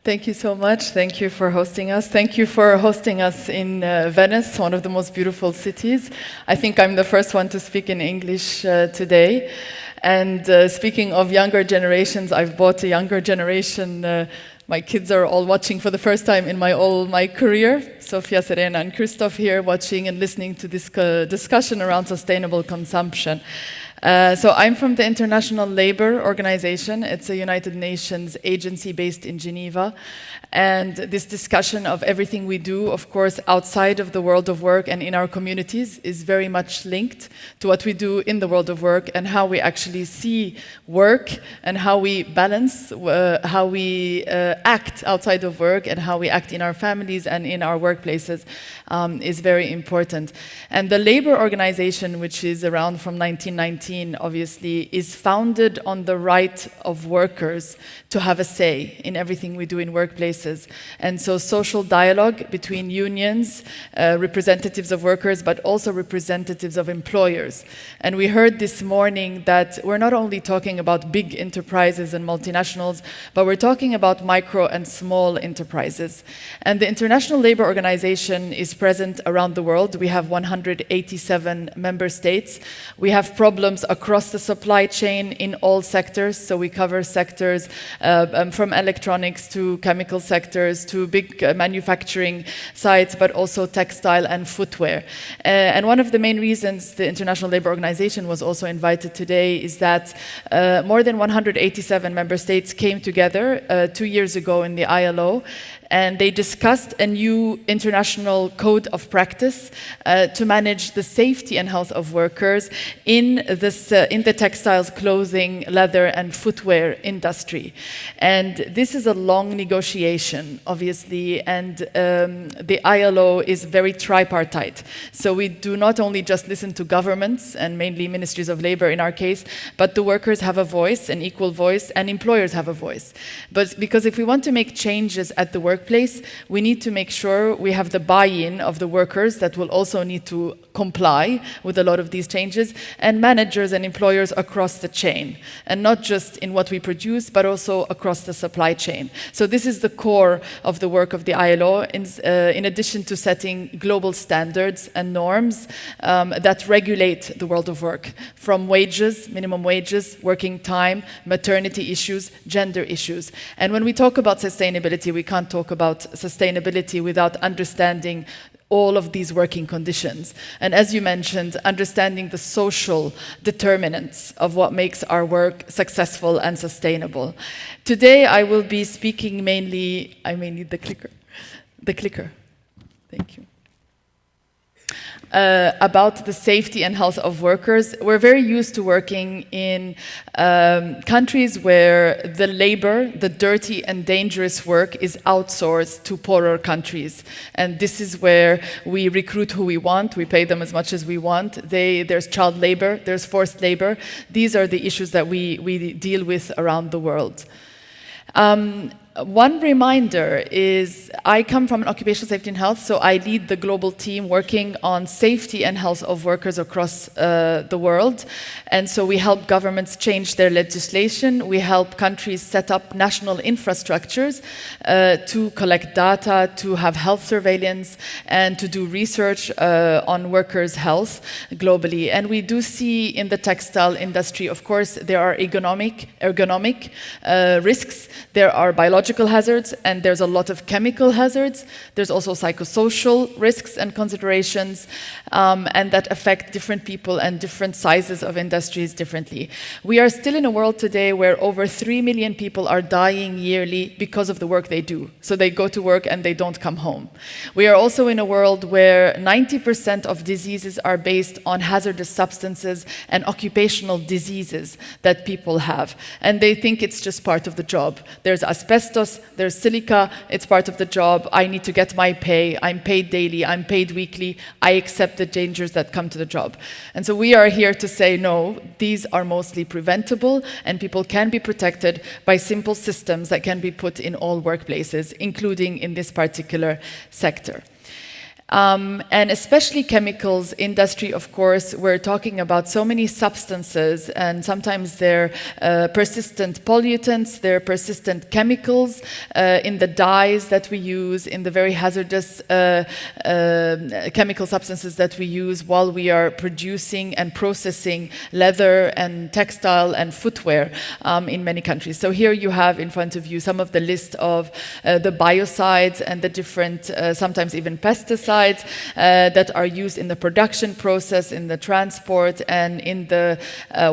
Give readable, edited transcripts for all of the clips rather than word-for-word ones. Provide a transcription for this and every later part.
Thank you so much. Thank you for hosting us. Thank you for hosting us in Venice, one of the most beautiful cities. I think I'm the first one to speak in English today. And speaking of younger generations, I've brought a younger generation. My kids are all watching for the first time in my career. Sofia, Serena, and Christoph here watching and listening to this discussion around sustainable consumption. So I'm from the International Labour Organization. It's a United Nations agency based in Geneva. And this discussion of everything we do, of course, outside of the world of work and in our communities is very much linked to what we do in the world of work and how we actually see work and how we balance, how we act outside of work and how we act in our families and in our workplaces is very important. And the Labour Organization, which is around from 1919, obviously, is founded on the right of workers to have a say in everything we do in workplaces. And so social dialogue between unions, representatives of workers, but also representatives of employers. And we heard this morning that we're not only talking about big enterprises and multinationals, but we're talking about micro and small enterprises. And the International Labour Organization is present around the world. We have 187 member states. We have problems across the supply chain in all sectors. So we cover sectors from electronics to chemical sectors to big manufacturing sites, but also textile and footwear. And one of the main reasons the International Labour Organization was also invited today is that more than 187 member states came together 2 years ago in the ILO, and they discussed a new international code of practice to manage the safety and health of workers in the textiles, clothing, leather, and footwear industry. And this is a long negotiation, obviously, and the ILO is very tripartite. So we do not only just listen to governments, and mainly ministries of labor in our case, but the workers have a voice, an equal voice, and employers have a voice. But because if we want to make changes at the workplace, we need to make sure we have the buy-in of the workers that will also need to comply with a lot of these changes, and managers and employers across the chain, and not just in what we produce, but also across the supply chain. So this is the core of the work of the ILO, in addition to setting global standards and norms that regulate the world of work, from wages, minimum wages, working time, maternity issues, gender issues. And when we talk about sustainability, we can't talk about sustainability without understanding all of these working conditions. And as you mentioned, understanding the social determinants of what makes our work successful and sustainable. Today, I will be speaking mainly, I may need the clicker. Thank you. About the safety and health of workers. We're very used to working in countries where the labor, the dirty and dangerous work is outsourced to poorer countries. And this is where we recruit who we want, we pay them as much as we want. There's child labor, there's forced labor. These are the issues that we deal with around the world. One reminder is I come from an occupational safety and health, so I lead the global team working on safety and health of workers across the world. And so we help governments change their legislation. We help countries set up national infrastructures to collect data, to have health surveillance, and to do research on workers' health globally. And we do see in the textile industry, of course, there are ergonomic risks, there are biological hazards, and there's a lot of chemical hazards. There's also psychosocial risks and considerations, and that affect different people and different sizes of industries differently. We are still in a world today where over 3 million people are dying yearly because of the work they do. So they go to work and they don't come home. We are also in a world where 90% of diseases are based on hazardous substances and occupational diseases that people have. And they think it's just part of the job. There's asbestos, there's silica, it's part of the job, I need to get my pay, I'm paid daily, I'm paid weekly, I accept the dangers that come to the job. And so we are here to say, no, these are mostly preventable, and people can be protected by simple systems that can be put in all workplaces, including in this particular sector. And especially chemicals industry, of course, we're talking about so many substances, and sometimes they're persistent pollutants, they're persistent chemicals in the dyes that we use, in the very hazardous chemical substances that we use while we are producing and processing leather and textile and footwear in many countries. So here you have in front of you some of the list of the biocides and the different, sometimes even pesticides, that are used in the production process, in the transport, and in the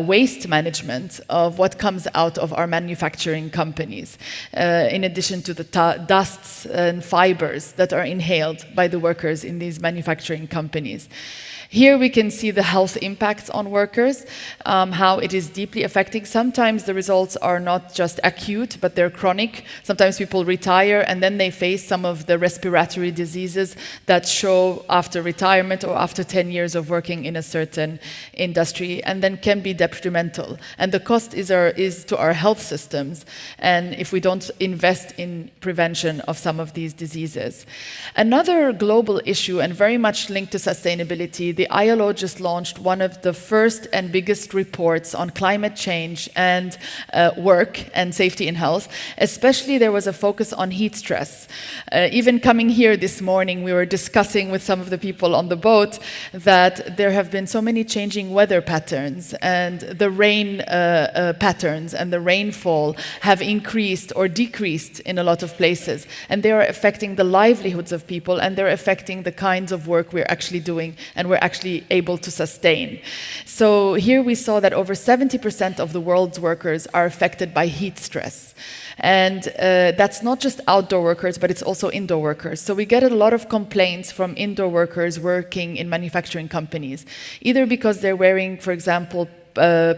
waste management of what comes out of our manufacturing companies, in addition to the dusts and fibers that are inhaled by the workers in these manufacturing companies. Here we can see the health impacts on workers, how it is deeply affecting. Sometimes the results are not just acute, but they're chronic. Sometimes people retire and then they face some of the respiratory diseases that show after retirement or after 10 years of working in a certain industry, and then can be detrimental. And the cost is to our health systems, and if we don't invest in prevention of some of these diseases. Another global issue, and very much linked to sustainability, the ILO just launched one of the first and biggest reports on climate change and work and safety and health. Especially there was a focus on heat stress. Even coming here this morning, we were discussing with some of the people on the boat that there have been so many changing weather patterns, and the rain patterns and the rainfall have increased or decreased in a lot of places. And they are affecting the livelihoods of people, and they're affecting the kinds of work we're actually doing and we're actually able to sustain. So here we saw that over 70% of the world's workers are affected by heat stress. And that's not just outdoor workers, but it's also indoor workers. So we get a lot of complaints from indoor workers working in manufacturing companies, either because they're wearing, for example,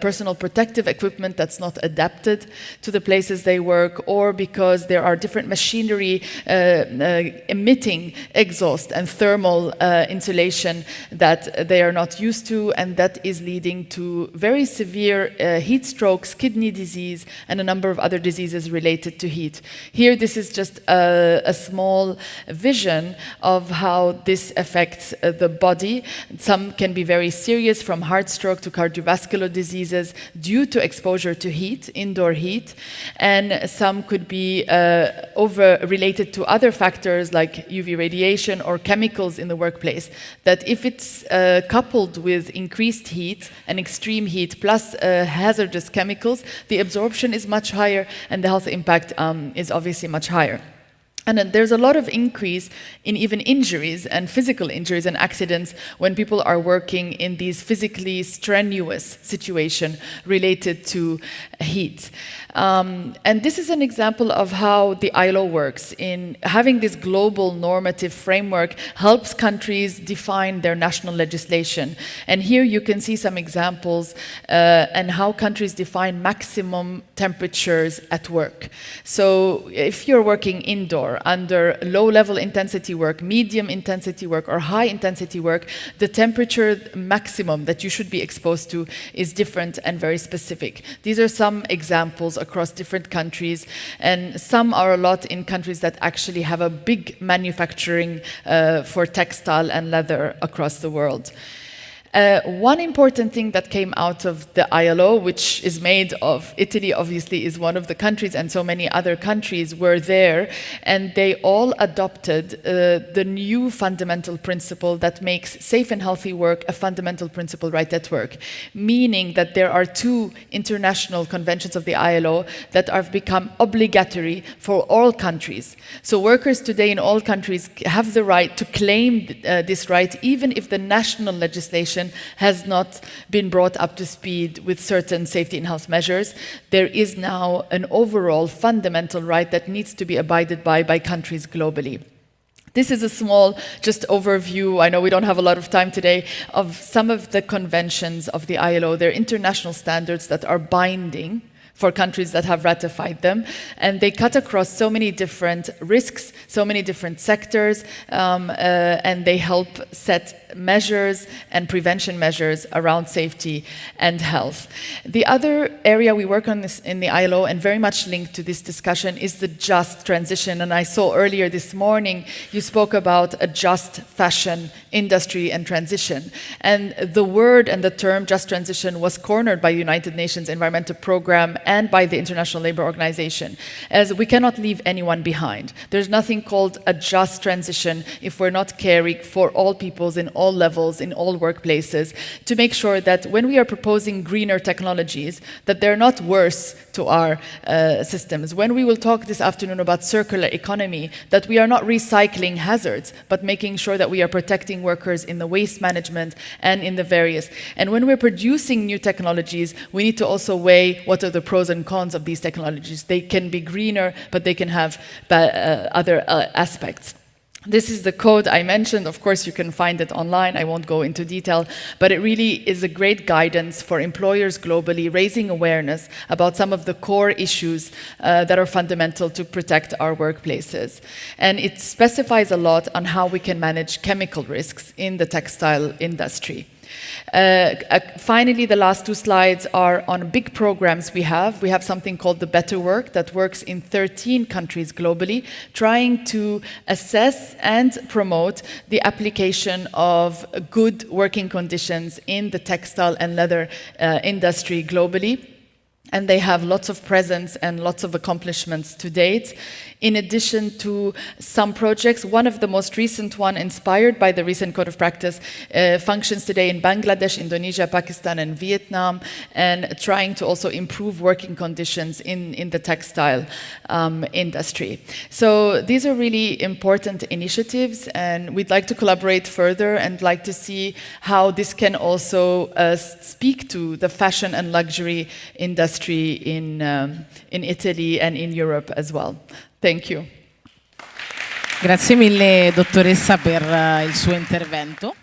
personal protective equipment that's not adapted to the places they work, or because there are different machinery emitting exhaust and thermal insulation that they are not used to, and that is leading to very severe heat strokes, kidney disease, and a number of other diseases related to heat. Here, this is just a small vision of how this affects the body. Some can be very serious, from heart stroke to cardiovascular diseases due to exposure to heat, indoor heat, and some could be related to other factors like UV radiation or chemicals in the workplace, that if it's coupled with increased heat and extreme heat plus hazardous chemicals, the absorption is much higher and the health impact is obviously much higher. And then there's a lot of increase in even injuries and physical injuries and accidents when people are working in these physically strenuous situations related to heat. And this is an example of how the ILO works. In having this global normative framework helps countries define their national legislation. And here you can see some examples and how countries define maximum temperatures at work. So if you're working indoor under low-level intensity work, medium intensity work, or high intensity work, the temperature maximum that you should be exposed to is different and very specific. These are some examples across different countries, and some are a lot in countries that actually have a big manufacturing for textile and leather across the world. One important thing that came out of the ILO, which is made of Italy, obviously, is one of the countries, and so many other countries were there, and they all adopted the new fundamental principle that makes safe and healthy work a fundamental principle right at work, meaning that there are two international conventions of the ILO that have become obligatory for all countries. So workers today in all countries have the right to claim this right, even if the national legislation has not been brought up to speed with certain safety and health measures. There is now an overall fundamental right that needs to be abided by countries globally. This is a small just overview, I know we don't have a lot of time today, of some of the conventions of the ILO. They're international standards that are binding for countries that have ratified them. And they cut across so many different risks, so many different sectors, and they help set measures and prevention measures around safety and health. The other area we work on in the ILO, and very much linked to this discussion, is the just transition. And I saw earlier this morning you spoke about a just fashion industry and transition. And the word and the term just transition was cornered by the United Nations Environmental Programme and by the International Labour Organization, as we cannot leave anyone behind. There's nothing called a just transition if we're not caring for all peoples in all levels, in all workplaces, to make sure that when we are proposing greener technologies, that they're not worse to our systems. When we will talk this afternoon about circular economy, that we are not recycling hazards, but making sure that we are protecting workers in the waste management and in the various. And when we're producing new technologies, we need to also weigh what are the pros and cons of these technologies. They can be greener, but they can have other aspects. This is the code I mentioned. Of course, you can find it online. I won't go into detail, but it really is a great guidance for employers globally, raising awareness about some of the core issues that are fundamental to protect our workplaces. And it specifies a lot on how we can manage chemical risks in the textile industry. Finally, the last two slides are on big programs we have. We have something called the Better Work that works in 13 countries globally, trying to assess and promote the application of good working conditions in the textile and leather industry globally. And they have lots of presence and lots of accomplishments to date. In addition to some projects, one of the most recent one, inspired by the recent Code of Practice, functions today in Bangladesh, Indonesia, Pakistan, and Vietnam, and trying to also improve working conditions in the textile industry. So these are really important initiatives, and we'd like to collaborate further and like to see how this can also speak to the fashion and luxury industry in Italy and in Europe as well. Thank you. Grazie mille dottoressa per il suo intervento.